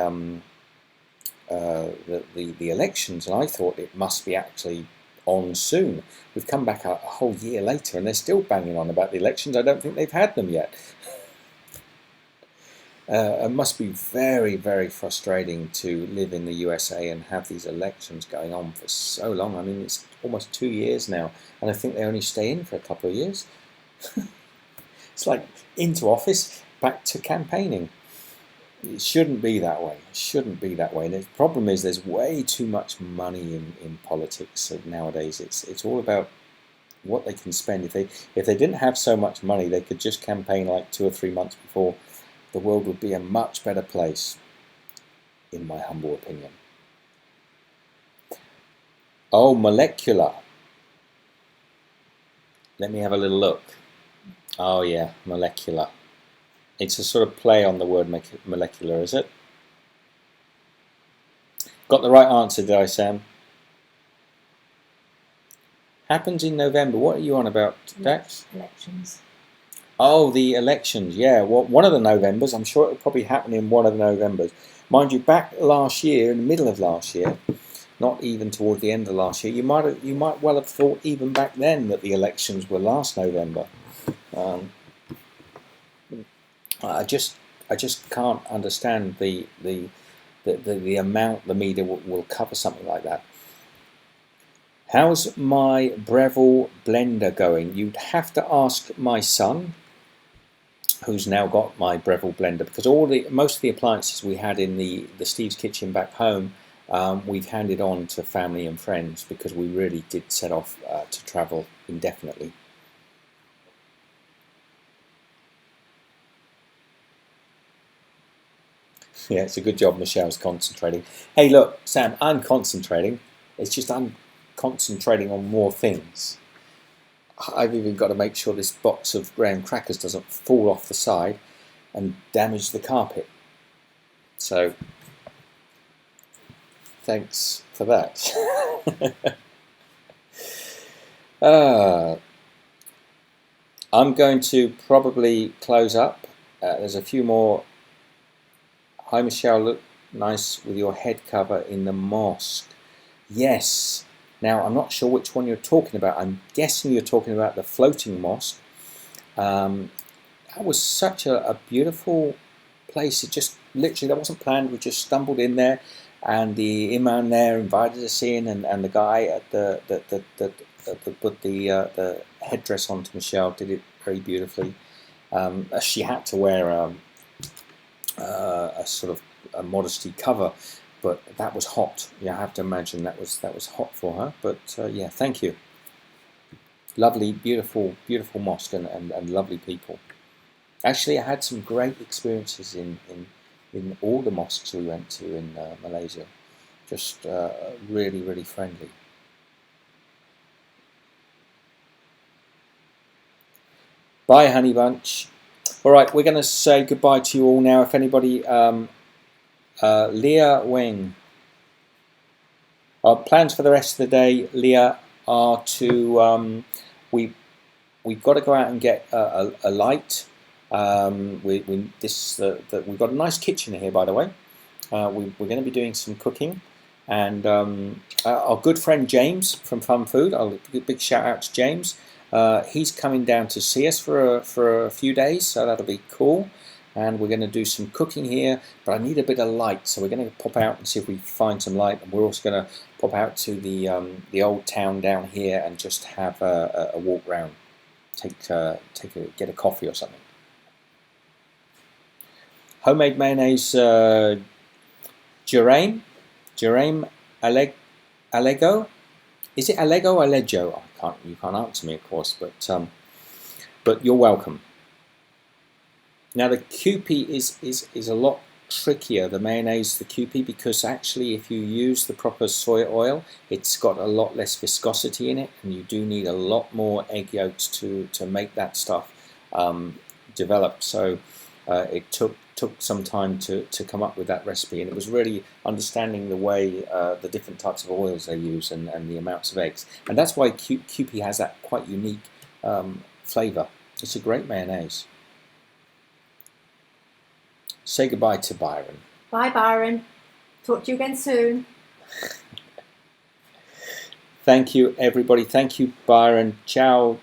[SPEAKER 1] elections, and I thought it must be actually on soon. We've come back a whole year later and they're still banging on about the elections. I don't think they've had them yet. It must be very, very frustrating to live in the USA and have these elections going on for so long. I mean, it's almost 2 years now, and I think they only stay in for a couple of years. It's like into office, back to campaigning. It shouldn't be that way. It shouldn't be that way. And the problem is there's way too much money in politics nowadays. It's all about what they can spend. If they didn't have so much money, they could just campaign like 2 or 3 months before. The world would be a much better place, in my humble opinion. Oh, molecular. Let me have a little look. Oh yeah, molecular. It's a sort of play on the word molecular, is it? Got the right answer, did I, Sam? Happens in November. What are you on about, Dax?
[SPEAKER 2] Elections.
[SPEAKER 1] Oh, the elections, yeah. Well, one of the Novembers. I'm sure it'll probably happen in one of the Novembers. Mind you, back last year, in the middle of last year, not even toward the end of last year, you might well have thought even back then that the elections were last November. I just can't understand the amount the media will cover something like that. How's my Breville blender going? You'd have to ask my son, who's now got my Breville blender, because most of the appliances we had in the Steve's kitchen back home, we've handed on to family and friends because we really did set off to travel indefinitely. Yeah, it's a good job Michelle's concentrating. Hey, look, Sam, I'm concentrating. It's just I'm concentrating on more things. I've even got to make sure this box of graham crackers doesn't fall off the side and damage the carpet. So, thanks for that. I'm going to probably close up. There's a few more. Hi Michelle, look nice with your head cover in the mosque. Yes, Now, I'm not sure which one you're talking about. I'm guessing you're talking about the Floating Mosque. That was such a beautiful place. It just literally, that wasn't planned. We just stumbled in there, and the imam there invited us in, and the guy at put the headdress onto Michelle did it very beautifully. She had to wear a sort of a modesty cover, but that was hot. Yeah, I have to imagine that was hot for her. But yeah, thank you. Lovely, beautiful mosque and lovely people. Actually, I had some great experiences in all the mosques we went to in Malaysia. Just really friendly. Bye, Honey Bunch. All right, we're going to say goodbye to you all now. If anybody, Leah Wing. Our plans for the rest of the day, Leah, are to we've got to go out and get a light. We've got a nice kitchen here, by the way. We're going to be doing some cooking, and our good friend James from Fun Food. I'll give a big shout out to James. He's coming down to see us for a few days, so that'll be cool. And we're going to do some cooking here, but I need a bit of light, so we're going to pop out and see if we find some light. And we're also going to pop out to the old town down here and just have a walk round, get a coffee or something. Homemade mayonnaise, Jeraim Allego. Is it Allego or Alleggio? You can't answer me, of course, but you're welcome. Now the Kewpie is a lot trickier, the mayonnaise, the Kewpie, because actually if you use the proper soy oil, it's got a lot less viscosity in it, and you do need a lot more egg yolks to make that stuff develop. So it took some time to come up with that recipe, and it was really understanding the way the different types of oils they use and the amounts of eggs, and that's why Kewpie has that quite unique flavour. It's a great mayonnaise. Say goodbye to Byron.
[SPEAKER 2] Bye, Byron. Talk to you again soon.
[SPEAKER 1] Thank you, everybody. Thank you, Byron. Ciao,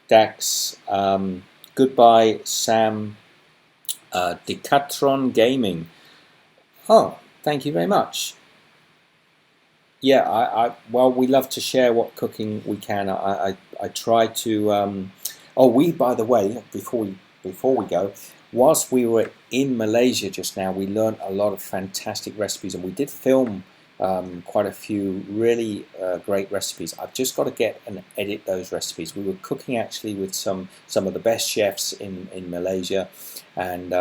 [SPEAKER 1] Dax. Goodbye, Sam. Decathlon Gaming. Oh, thank you very much. Yeah, well, we love to share what cooking we can. I try to. By the way, before we go, whilst we were in Malaysia just now, we learned a lot of fantastic recipes, and we did film quite a few really great recipes. I've just got to get and edit those recipes. We were cooking actually with some of the best chefs in Malaysia, and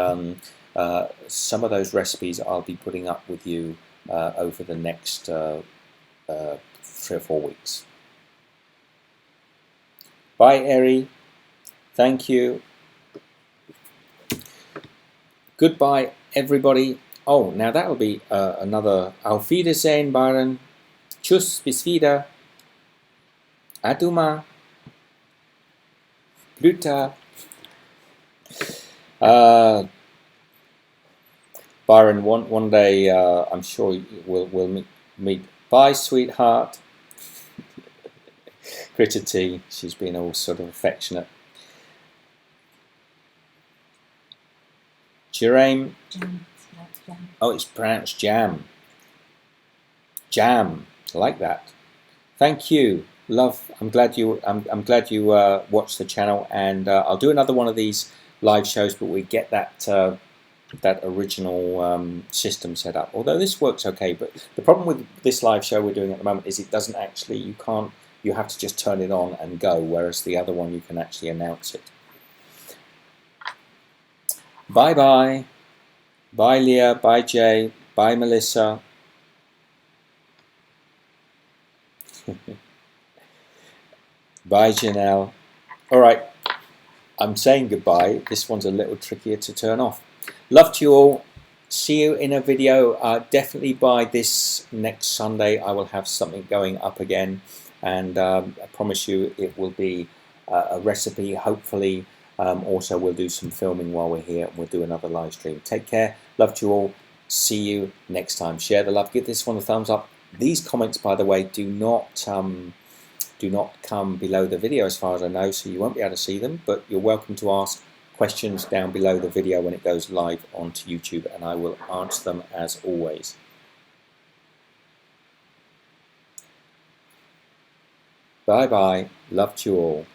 [SPEAKER 1] some of those recipes I'll be putting up with you over the next 3 or 4 weeks. Bye, Eri. Thank you. Goodbye, everybody. Oh, now that'll be another Auf Wiedersehen, Byron. Tschüss, bis wieder. Aduma. Blüta. Byron, one day I'm sure we'll meet. Bye, sweetheart. Critter T, she's been all sort of affectionate. Jeraim.
[SPEAKER 2] Jam.
[SPEAKER 1] Oh, it's pronounced jam. Jam, I like that. Thank you, love. I'm glad you watched the channel, and I'll do another one of these live shows, but we get that original system set up. Although this works okay, but the problem with this live show we're doing at the moment is it doesn't actually. You have to just turn it on and go, whereas the other one you can actually announce it. Bye bye. Bye Leah, bye Jay, bye Melissa. Bye Janelle. Alright, I'm saying goodbye. This one's a little trickier to turn off. Love to you all. See you in a video. Definitely by this next Sunday I will have something going up again, and I promise you it will be a recipe, hopefully. Also, we'll do some filming while we're here, and we'll do another live stream. Take care. Love to you all. See you next time. Share the love. Give this one a thumbs up. These comments, by the way, do not come below the video as far as I know, so you won't be able to see them, but you're welcome to ask questions down below the video when it goes live onto YouTube, and I will answer them as always. Bye bye. Love to you all.